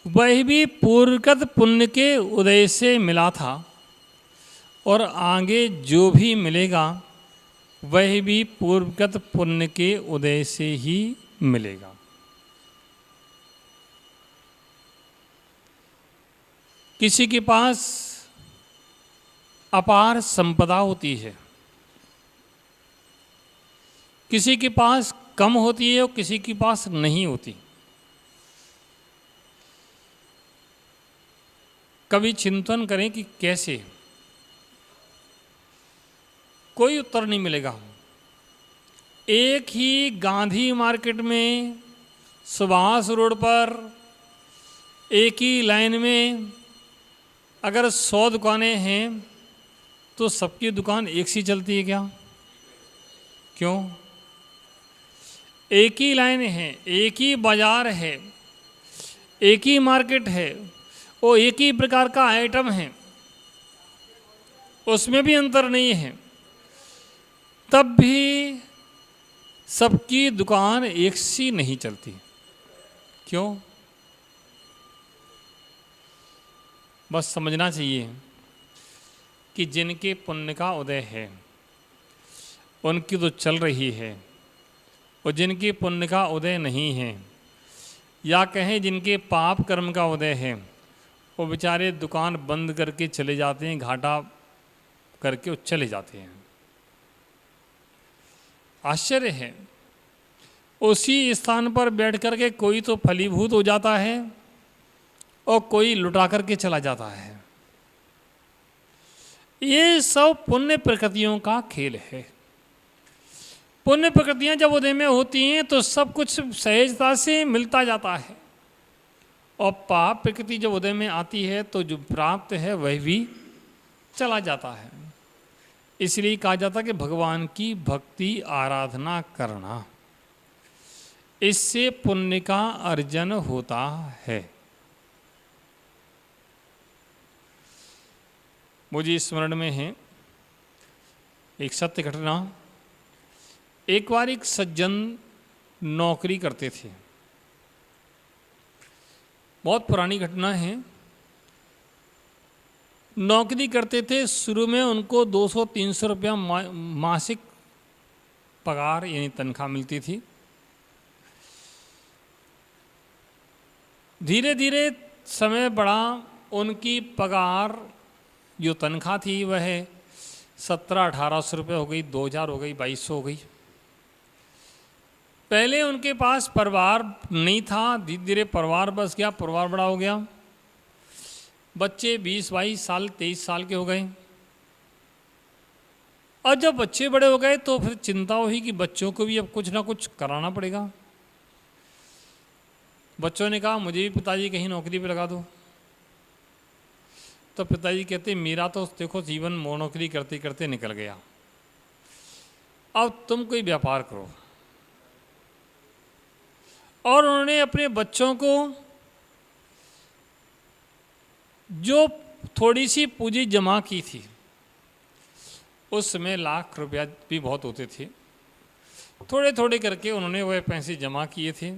वह भी पूर्वगत पुण्य के उदय से मिला था और आगे जो भी मिलेगा वह भी पूर्वगत पुण्य के उदय से ही मिलेगा। किसी के पास अपार संपदा होती है, किसी के पास कम होती है और किसी के पास नहीं होती। कभी चिंतन करें कि कैसे, कोई उत्तर नहीं मिलेगा। एक ही गांधी मार्केट में, सुभाष रोड पर, एक ही लाइन में अगर 100 दुकानें हैं तो सबकी दुकान एक सी चलती है क्या? क्यों? एक ही लाइन है, एक ही बाजार है, एक ही मार्केट है, वो एक ही प्रकार का आइटम है, उसमें भी अंतर नहीं है, तब भी सबकी दुकान एक सी नहीं चलती। क्यों? बस समझना चाहिए कि जिनके पुण्य का उदय है उनकी तो चल रही है, और जिनके पुण्य का उदय नहीं है, या कहें जिनके पाप कर्म का उदय है, वो बेचारे दुकान बंद करके चले जाते हैं, घाटा करके वो चले जाते हैं। आश्चर्य है, उसी स्थान पर बैठ कर के कोई तो फलीभूत हो जाता है और कोई लुटा करके चला जाता है। ये सब पुण्य प्रकृतियों का खेल है। पुण्य प्रकृतियां जब उदय में होती हैं तो सब कुछ सहजता से मिलता जाता है, और पाप प्रकृति जब उदय में आती है तो जो प्राप्त है वह भी चला जाता है। इसलिए कहा जाता है कि भगवान की भक्ति आराधना करना, इससे पुण्य का अर्जन होता है। मुझे स्मरण में है एक सत्य घटना। एक बार एक सज्जन नौकरी करते थे, बहुत पुरानी घटना है। नौकरी करते थे, शुरू में उनको 200-300 रुपया मासिक पगार यानी तनख्वाह मिलती थी। धीरे धीरे समय बढ़ा, उनकी पगार जो तनख्वाह थी वह 1700-1800 रुपये हो गई, 2000 हो गई, 2200 हो गई। पहले उनके पास परिवार नहीं था, धीरे धीरे परिवार बस गया, परिवार बड़ा हो गया, बच्चे 20-22 साल 23 साल के हो गए। और जब बच्चे बड़े हो गए तो फिर चिंता हुई कि बच्चों को भी अब कुछ ना कुछ कराना पड़ेगा। बच्चों ने कहा मुझे भी पिताजी कहीं नौकरी पे लगा दो। तो पिताजी कहते मेरा तो देखो जीवन नौकरी करते करते निकल गया, अब तुम कोई व्यापार करो। और उन्होंने अपने बच्चों को जो थोड़ी सी पूंजी जमा की थी, उस समय लाख रुपया भी बहुत होते थे, थोड़े थोड़े करके उन्होंने वह पैसे जमा किए थे।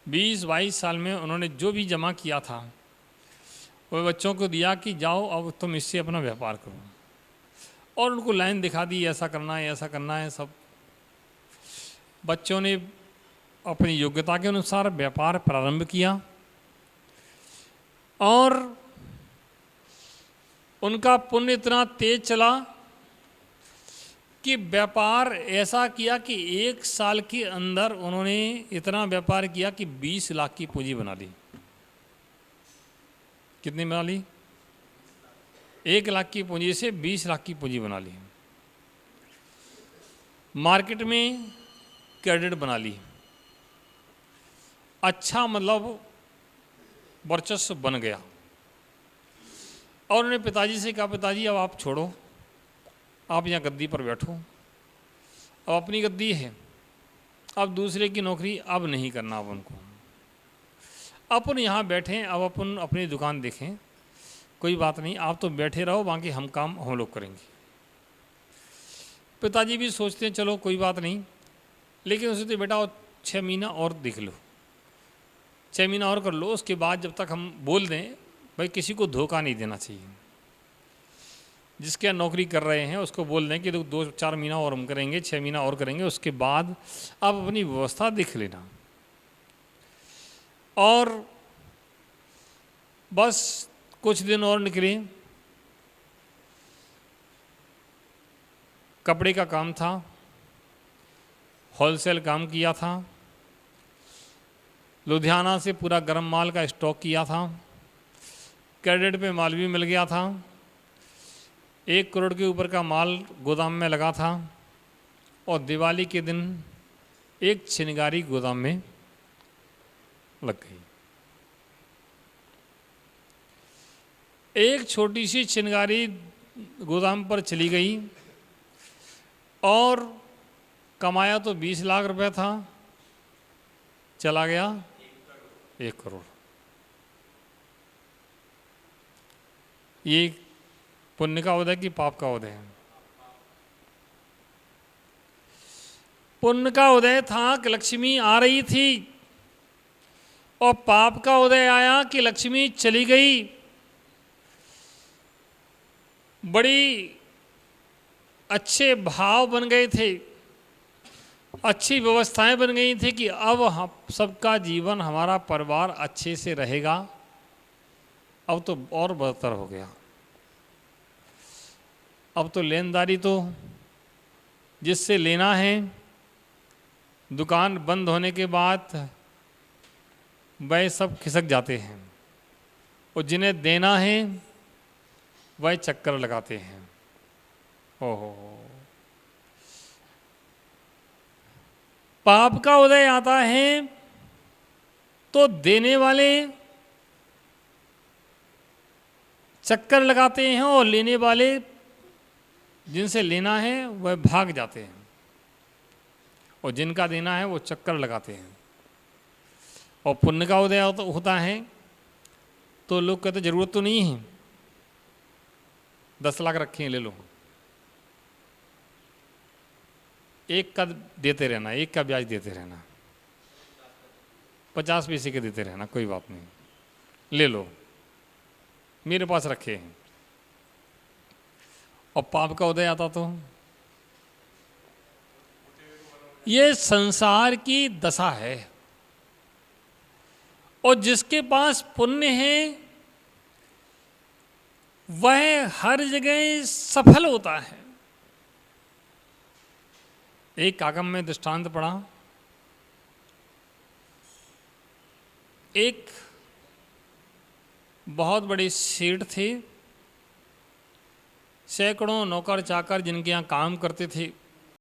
20-22 साल में उन्होंने जो भी जमा किया था वह बच्चों को दिया कि जाओ अब तुम इससे अपना व्यापार करो, और उनको लाइन दिखा दी ऐसा करना है ऐसा करना है। सब बच्चों ने अपनी योग्यता के अनुसार व्यापार प्रारंभ किया, और उनका पुण्य इतना तेज चला कि व्यापार ऐसा किया कि 1 साल के अंदर उन्होंने इतना व्यापार किया कि 20 लाख की पूंजी बना ली। कितनी बना ली? 1 लाख की पूंजी से 20 लाख की पूंजी बना ली। मार्केट में क्रेडिट बना ली, अच्छा मतलब वर्चस्व बन गया। और उन्होंने पिताजी से कहा पिताजी अब आप छोड़ो, आप यहाँ गद्दी पर बैठो, अब अपनी गद्दी है, अब दूसरे की नौकरी अब नहीं करना। अब उनको अपन यहाँ बैठें, अब अपन अपनी दुकान देखें, कोई बात नहीं, आप तो बैठे रहो, बाकी हम काम हम लोग करेंगे। पिताजी भी सोचते हैं चलो कोई बात नहीं, लेकिन उसे तो बेटा 6 महीना और देख लो। 6 महीना और कर लो, उसके बाद जब तक हम बोल दें भाई किसी को धोखा नहीं देना चाहिए। जिसके यहाँ नौकरी कर रहे हैं उसको बोल दें कि 2-4 महीना और हम करेंगे, 6 महीना और करेंगे, उसके बाद आप अपनी व्यवस्था देख लेना। और बस कुछ दिन और निकले, कपड़े का काम था, होलसेल काम किया था, लुधियाना से पूरा गर्म माल का स्टॉक किया था, क्रेडिट पे माल भी मिल गया था, 1 करोड़ के ऊपर का माल गोदाम में लगा था, और दिवाली के दिन एक चिनगारी गोदाम में लग गई। एक छोटी सी चिनगारी गोदाम पर चली गई और कमाया तो 20 लाख रुपए था, चला गया 1 करोड़। ये पुण्य का उदय कि पाप का उदय है? पुण्य का उदय था कि लक्ष्मी आ रही थी, और पाप का उदय आया कि लक्ष्मी चली गई। बड़ी अच्छे भाव बन गए थे, अच्छी व्यवस्थाएं बन गई थी कि अब हम सबका जीवन, हमारा परिवार अच्छे से रहेगा। अब तो और बदतर हो गया। अब तो लेनदारी तो जिससे लेना है, दुकान बंद होने के बाद वह सब खिसक जाते हैं, और जिन्हें देना है वह चक्कर लगाते हैं। ओहो, पाप का उदय आता है तो देने वाले चक्कर लगाते हैं, और लेने वाले जिनसे लेना है वह भाग जाते हैं, और जिनका देना है वो चक्कर लगाते हैं। और पुण्य का उदय होता है तो लोग कहते जरूरत तो नहीं है, 10 लाख रखे हैं ले लो, एक का देते रहना, एक का ब्याज देते रहना, 50 पैसे के देते रहना, कोई बात नहीं, ले लो, मेरे पास रखे हैं। और पाप का उदय आता तो ये संसार की दशा है। और जिसके पास पुण्य है वह हर जगह सफल होता है। एक कागम में दृष्टांत पढ़ा, एक बहुत बड़े सेठ थे, सैकड़ों नौकर चाकर जिनके यहाँ काम करते थे,